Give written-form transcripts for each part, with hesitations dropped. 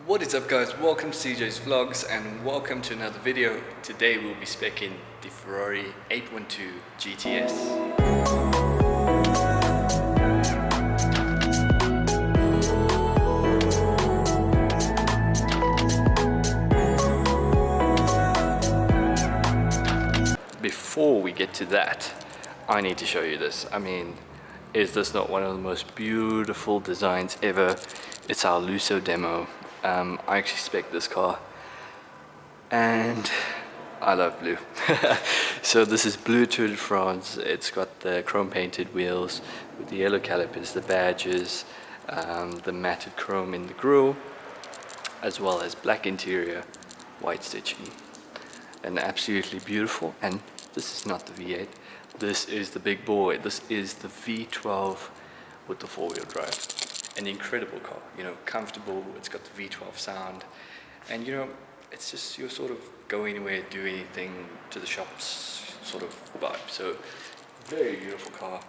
What is up guys, welcome to CJ's Vlogs and welcome to another video. Today we'll be speccing the Ferrari 812 GTS. Before we get to that, I need to show you this. I mean, is this not one of the most beautiful designs ever? It's our Lusso demo. I actually spec'd this car and I love blue. So this is blue Tour de France. It's got the chrome painted wheels with the yellow calipers, the badges, the matted chrome in the grille, as well as black interior, white stitching. And absolutely beautiful. And this is not the V8, this is the big boy. This is the V12 with the four-wheel drive. An incredible car, you know, comfortable. It's got the V12 sound, and you know, it's just your sort of go anywhere, do anything to the shops sort of vibe. So very beautiful car,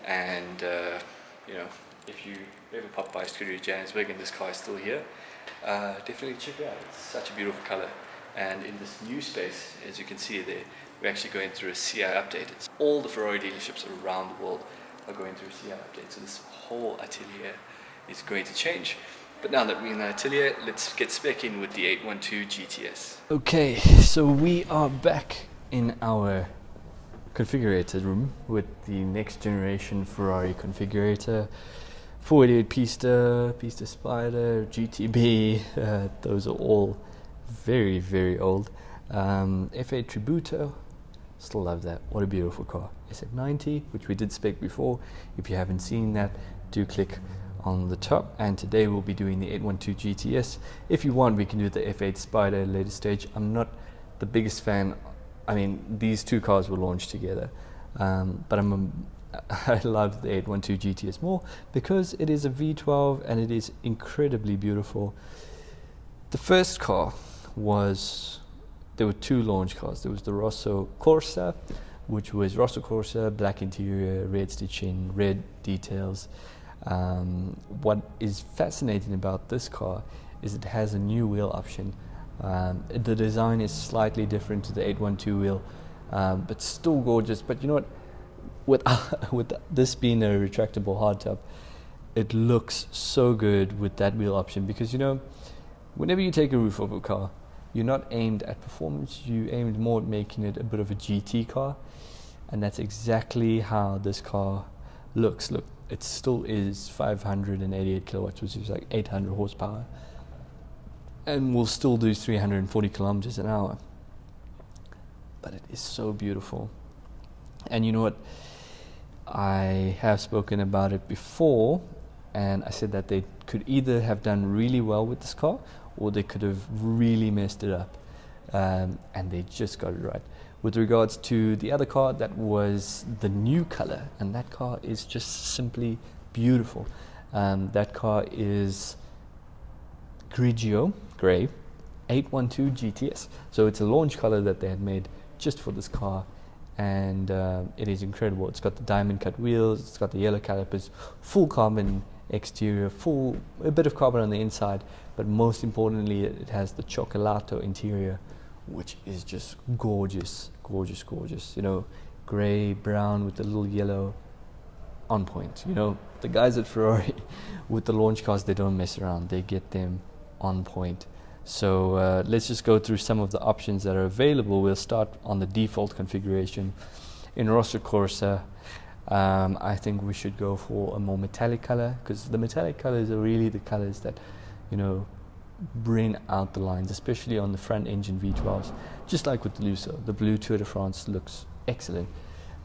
and you know, if you ever pop by Studio Johannesburg and this car is still here, definitely check it out. It's such a beautiful color. And in this new space, as you can see there, we're actually going through a CI update. It's all the Ferrari dealerships around the world are going through a CI update. So this whole Atelier is going to change. But now that we're in the Atelier, let's get speccing with the 812 GTS. Okay, so we are back in our configurator room with the next generation Ferrari configurator. 488 Pista Spider, GTB, those are all very, very old. F8 Attribution, still love that. What a beautiful car. SF90, which we did spec before. If you haven't seen that, do click on the top. And today we'll be doing the 812 GTS. If you want, we can do the F8 Spider at a later stage. I'm not the biggest fan. I mean, these two cars will launch together, but I love the 812 GTS more because it is a V12 and it is incredibly beautiful. The first car was, there were two launch cars. There was the Rosso Corsa, which was Rosso Corsa, black interior, red stitching, red details. What is fascinating about this car is it has a new wheel option. The design is slightly different to the 812 wheel, but still gorgeous. But you know what, with this being a retractable hardtop, it looks so good with that wheel option, because you know, whenever you take a roof of a car, you're not aimed at performance, you aimed more at making it a bit of a GT car, and that's exactly how this car looks. Look, it still is 588 kilowatts, which is like 800 horsepower, and will still do 340 kilometers an hour. But it is so beautiful. And you know what, I have spoken about it before, and I said that they could either have done really well with this car, or they could have really messed it up, and they just got it right. With regards to the other car, that was the new color, and that car is just simply beautiful. That car is Grigio Grey 812 GTS. So it's a launch color that they had made just for this car, and it is incredible. It's got the diamond cut wheels, it's got the yellow calipers, full carbon exterior, a bit of carbon on the inside, but most importantly it has the Cioccolato interior, which is just gorgeous, gorgeous, gorgeous. You know, grey, brown with a little yellow, on point. You know, the guys at Ferrari with the launch cars, they don't mess around, they get them on point. So let's just go through some of the options that are available. We'll start on the default configuration. In Rosso Corsa, I think we should go for a more metallic color, because the metallic colors are really the colors that, you know, bring out the lines, especially on the front engine V12s. Just like with the Lusso, the blue Tour de France looks excellent.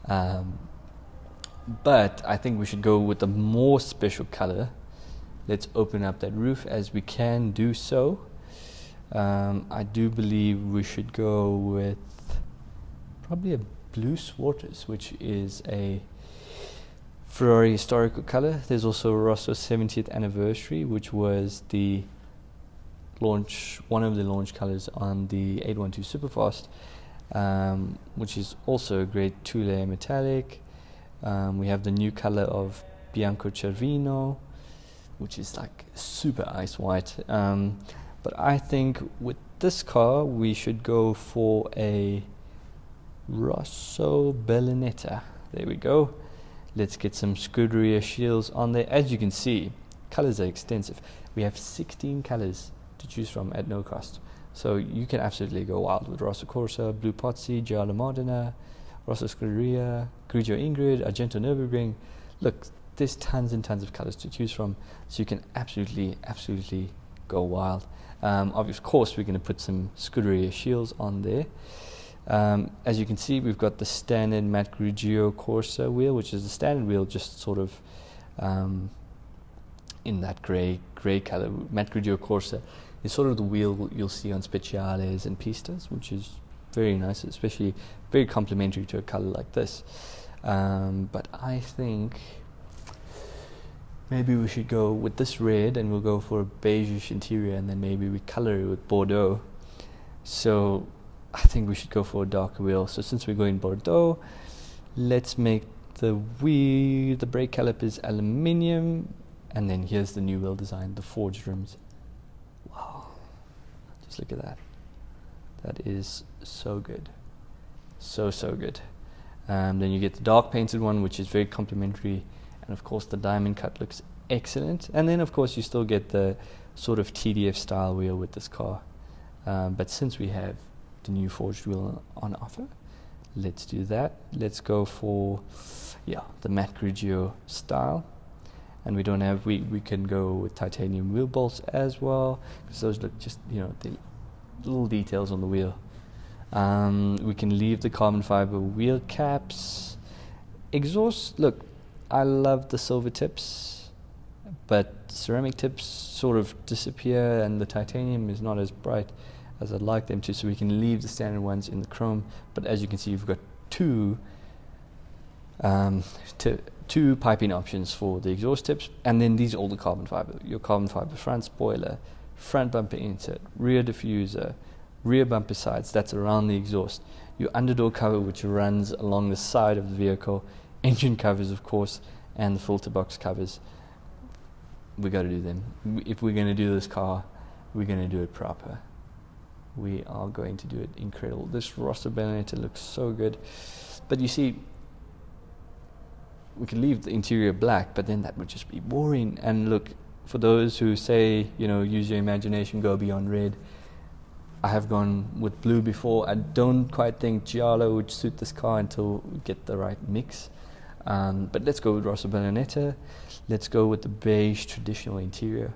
But I think we should go with a more special color. Let's open up that roof as we can do so. I do believe we should go with probably a blue Swarters, which is a Ferrari historical color. There's also Rosso 70th anniversary, which was the launch, one of the launch colors on the 812 Superfast, which is also a great two-layer metallic. We have the new color of Bianco Cervino, which is like super ice white. But I think with this car we should go for a Rosso Bellinetta. There we go. Let's get some Scuderia shields on there. As you can see, colors are extensive. We have 16 colors to choose from at no cost. So you can absolutely go wild with Rosso Corsa, Blue Pozzi, Giallo Modena, Rosso Scuderia, Grigio Ingrid, Argento Nürburgring. Look, there's tons and tons of colors to choose from, so you can absolutely go wild. Of course, we're going to put some Scuderia shields on there. As you can see, we've got the standard matte Grigio Corsa wheel, which is the standard wheel, just sort of in that grey color. Matte Grigio Corsa is sort of the wheel you'll see on Speciales and Pistas, which is very nice, especially very complementary to a color like this. But I think maybe we should go with this red, and we'll go for a beigeish interior, and then maybe we color it with Bordeaux. So I think we should go for a darker wheel. So since we're going Bordeaux, let's make the brake calipers aluminium, and then here's the new wheel design, the forged rims. Wow, just look at that. That is so good, so good. Then you get the dark painted one, which is very complementary, and of course the diamond cut looks excellent. And then of course you still get the sort of TDF style wheel with this car, but since we have the new forged wheel on offer, let's do that. Let's go for the matte Grigio style, and we can go with titanium wheel bolts as well, because those look just, the little details on the wheel. We can leave the carbon fiber wheel caps. Exhaust, look, I love the silver tips, but ceramic tips sort of disappear, and the titanium is not as bright as I'd like them to, so we can leave the standard ones in the chrome. But as you can see, you've got two piping options for the exhaust tips, and then these are all the carbon fiber. Your carbon fiber front spoiler, front bumper insert, rear diffuser, rear bumper sides, that's around the exhaust, your underdoor cover, which runs along the side of the vehicle, engine covers of course, and the filter box covers. We got to do them. If we're going to do this car, we're going to do it proper. We are going to do it incredible. This Rosso Bellinetta looks so good, but you see, we could leave the interior black, but then that would just be boring. And look, for those who say, use your imagination, go beyond red, I have gone with blue before. I don't quite think Giallo would suit this car until we get the right mix. But let's go with Rosso Bellinetta. Let's go with the beige traditional interior.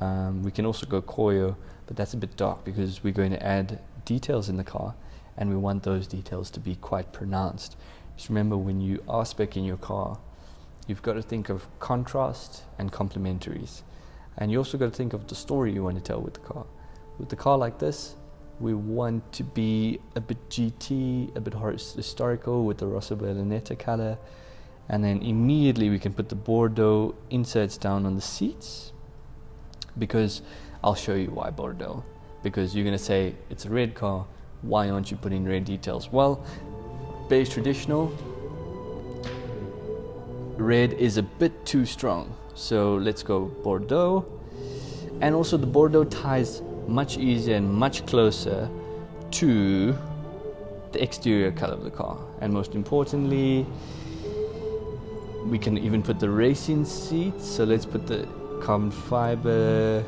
We can also go Coyo, but that's a bit dark because we're going to add details in the car, and we want those details to be quite pronounced. Just remember, when you are speccing your car, you've got to think of contrast and complementaries, and you also got to think of the story you want to tell with the car. With a car like this, we want to be a bit GT, a bit historical with the Rosso Bellinetta color, and then immediately we can put the Bordeaux inserts down on the seats, because I'll show you why Bordeaux. Because you're going to say, it's a red car, why aren't you putting red details? Well, beige traditional, red is a bit too strong, so let's go Bordeaux. And also the Bordeaux ties much easier and much closer to the exterior color of the car. And most importantly, we can even put the racing seats. So let's put the carbon fiber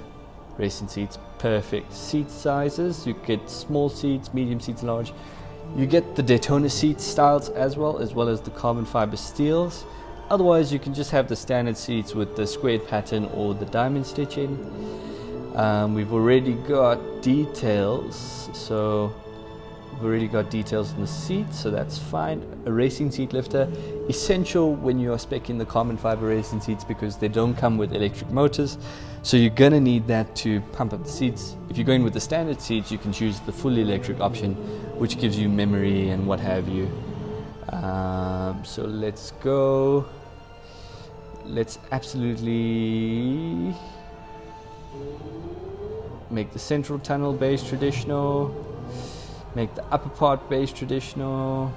racing seats. Perfect seat sizes. You get small seats, medium seats, large. You get the Daytona seat styles as well as the carbon fiber steels. Otherwise, you can just have the standard seats with the squared pattern or the diamond stitching. We've already got details, in the seats, so that's fine. A racing seat lifter, essential when you are speccing the carbon fiber racing seats, because they don't come with electric motors, so you're gonna need that to pump up the seats. If you're going with the standard seats, you can choose the fully electric option, which gives you memory and what have you. So let's go. Let's absolutely make the central tunnel beige traditional, make the upper part beige traditional,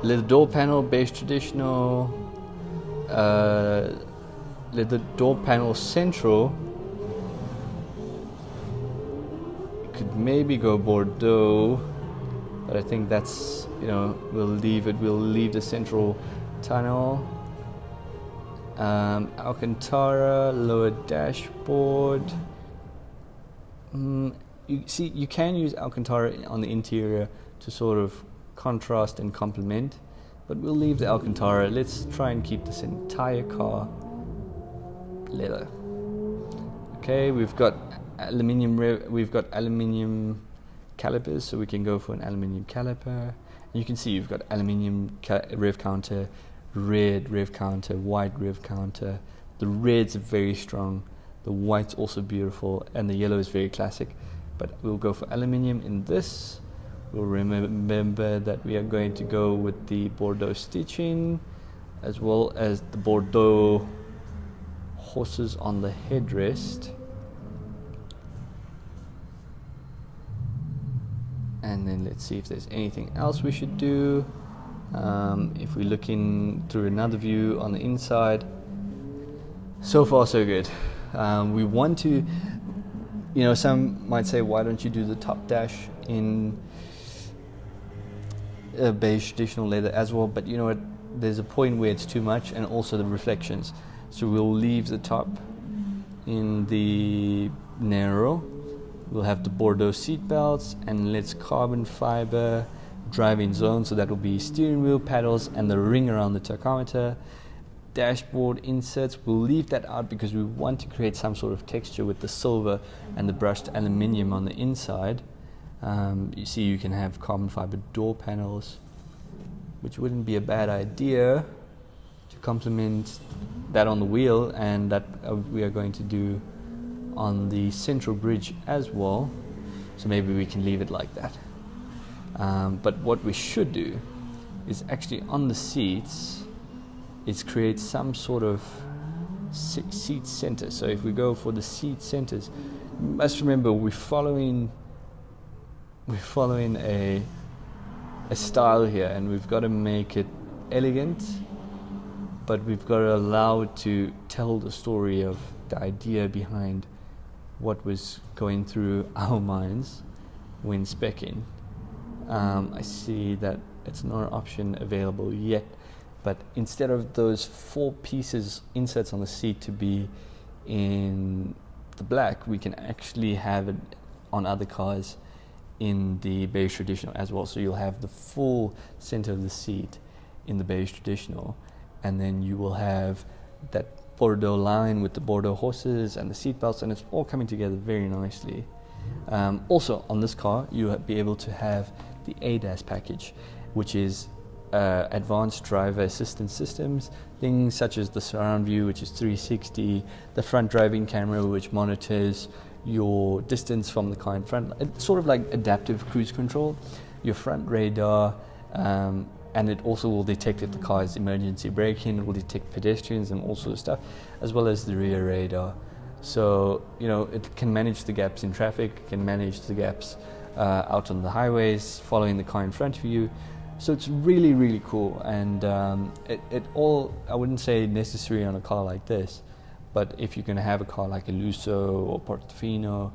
let the door panel beige traditional, let the door panel central could maybe go Bordeaux, but I think that's, we'll leave it. We'll leave the central tunnel. Alcantara, lower dashboard. You see, you can use Alcantara on the interior to sort of contrast and complement, but we'll leave the Alcantara. Let's try and keep this entire car leather. Okay, we've got aluminium calipers, so we can go for an aluminium caliper. And you can see you've got aluminium rev counter, red rev counter, white rev counter. The red's very strong, the white's also beautiful, and the yellow is very classic. But we'll go for aluminium in this. We'll remember that we are going to go with the Bordeaux stitching, as well as the Bordeaux horses on the headrest. And then let's see if there's anything else we should do. If we're looking through another view on the inside, so far so good. We want to, some might say, why don't you do the top dash in beige traditional leather as well? But you know what, there's a point where it's too much, and also the reflections. So we'll leave the top in the narrow. We'll have the Bordeaux seat belts, and let's carbon fiber driving zone, so that will be steering wheel, paddles, and the ring around the tachometer. Dashboard inserts, we'll leave that out because we want to create some sort of texture with the silver and the brushed aluminium on the inside. You see, you can have carbon fiber door panels, which wouldn't be a bad idea to complement that on the wheel, and that we are going to do on the central bridge as well. So maybe we can leave it like that. But what we should do is actually on the seats is create some sort of seat center. So if we go for the seat centers, you must remember we're following a style here, and we've got to make it elegant, but we've got to allow it to tell the story of the idea behind what was going through our minds when speccing. I see that it's not an option available yet, but instead of those 4 pieces inserts on the seat to be in the black, we can actually have it on other cars in the beige traditional as well. So you'll have the full center of the seat in the beige traditional, and then you will have that Bordeaux line with the Bordeaux horses and the seat belts, and it's all coming together very nicely. Also on this car, you'll be able to have the ADAS package, which is advanced driver assistance systems, things such as the surround view, which is 360, the front driving camera, which monitors your distance from the car in front. It's sort of like adaptive cruise control, your front radar, and it also will detect if the car is emergency braking. It will detect pedestrians and all sorts of stuff, as well as the rear radar. So it can manage the gaps in traffic, can manage the gaps out on the highways, following the car in front of you. So it's really, really cool, and it all, I wouldn't say necessary on a car like this, but if you're going to have a car like a Lusso or Portofino,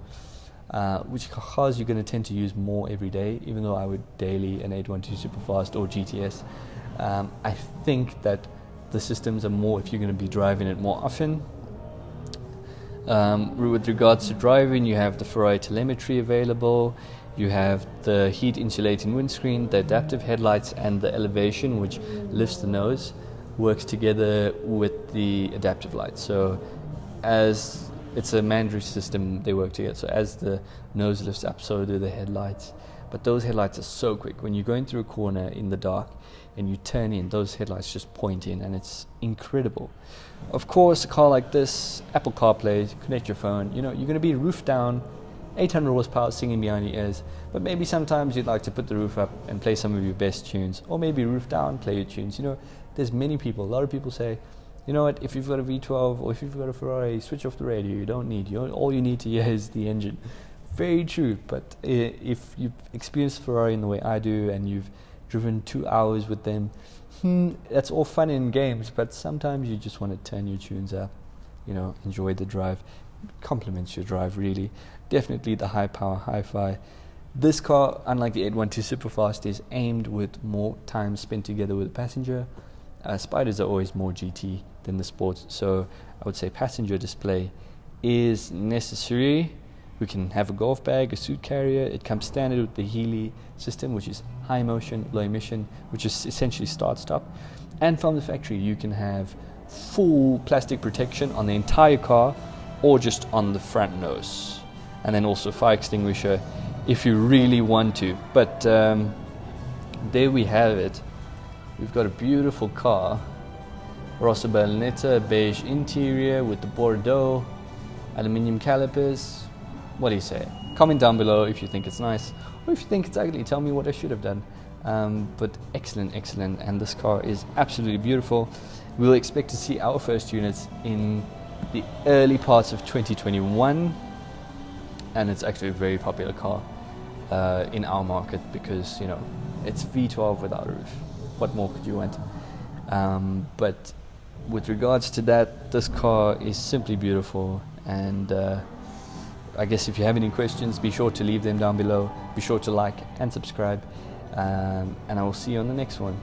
which cars you're going to tend to use more every day, even though I would daily an 812 Superfast or GTS, I think that the systems are more if you're going to be driving it more often. With regards to driving, you have the Ferrari telemetry available. You have the heat insulating windscreen, the adaptive headlights, and the elevation, which lifts the nose, works together with the adaptive lights. So as it's a mandatory system, they work together. So as the nose lifts up, so do the headlights. But those headlights are so quick. When you're going through a corner in the dark and you turn in, those headlights just point in, and it's incredible. Of course, a car like this, Apple CarPlay, connect your phone. You're going to be roof down, 800 horsepower singing behind your ears, but maybe sometimes you'd like to put the roof up and play some of your best tunes, or maybe roof down, play your tunes. There's many people, a lot of people say, you know what, if you've got a V12 or if you've got a Ferrari, switch off the radio. You don't need, all you need to hear is the engine. Very true, but if you've experienced Ferrari in the way I do, and you've driven 2 hours with them, that's all fun in games, but sometimes you just want to turn your tunes up, enjoy the drive. Complements your drive really. definitely the high power hi-fi. This car, unlike the 812 Superfast, is aimed with more time spent together with the passenger. Spiders are always more GT than the sports, so I would say passenger display is necessary. We can have a golf bag, a suit carrier. It comes standard with the Healy system, which is high motion, low emission, which is essentially start-stop. And from the factory, you can have full plastic protection on the entire car or just on the front nose. And then also fire extinguisher if you really want to. But there we have it. We've got a beautiful car. Rosso Bellunetta beige interior with the Bordeaux aluminium calipers. What do you say? Comment down below if you think it's nice, or if you think it's ugly, tell me what I should have done. But excellent, and this car is absolutely beautiful. We'll expect to see our first units in the early parts of 2021, and it's actually a very popular car in our market because, you know, it's V12 without a roof. What more could you want? But with regards to that, this car is simply beautiful, and I guess if you have any questions, be sure to leave them down below. Be sure to like and subscribe, and I will see you on the next one.